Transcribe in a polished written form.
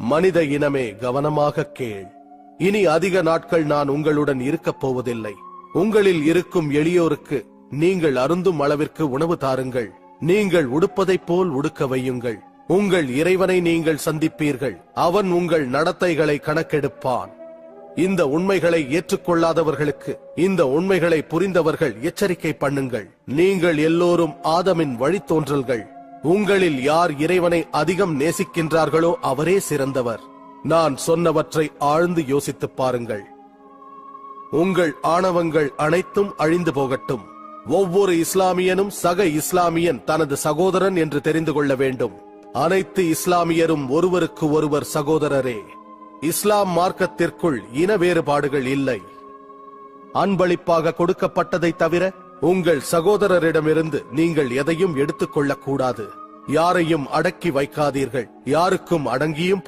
மனித இனமே கவனமாக கேள். இனி அதிக நாட்கள் நான் உங்களுடன் இருக்கப் போவதில்லை. உங்களில் இருக்கும் எளியோருக்கு நீங்கள் அருந்தும் அளவிற்கு உணவு தாருங்கள். நீங்கள் உடுப்பதைப் போல் உடுக்க வையுங்கள். உங்கள் இறைவனை நீங்கள் சந்திப்பீர்கள். அவன் உங்கள் நடத்தைகளை கணக்கெடுப்பான். இந்த உண்மைகளை ஏற்றுக்கொள்ளாதவர்களுக்கு இந்த உண்மைகளை புரிந்தவர்கள் எச்சரிக்கை பண்ணுங்கள். நீங்கள் எல்லோரும் ஆதமின் வழித்தோன்றல்கள். உங்களில் யார் இறைவனை அதிகம் நேசிக்கின்றார்களோ அவரே சிறந்தவர். நான் சொன்னவற்றை ஆழ்ந்து யோசித்துப் பாருங்கள். உங்கள் ஆணவங்கள் அனைத்தும் அழிந்து போகட்டும். ஒவ்வொரு இஸ்லாமியனும் சக இஸ்லாமியன் தனது சகோதரன் என்று தெரிந்து கொள்ள வேண்டும். அனைத்து இஸ்லாமியரும் ஒருவருக்கு ஒருவர் சகோதரரே. இஸ்லாம் மார்க்கத்திற்குள் இன வேறுபாடுகள் இல்லை. அன்பளிப்பாக கொடுக்கப்பட்டதை தவிர உங்கள் சகோதரரிடமிருந்து நீங்கள் எதையும் எடுத்துக் கொள்ளக்கூடாது. யாரையும் அடக்கி வைக்காதீர்கள். யாருக்கும் அடங்கியும்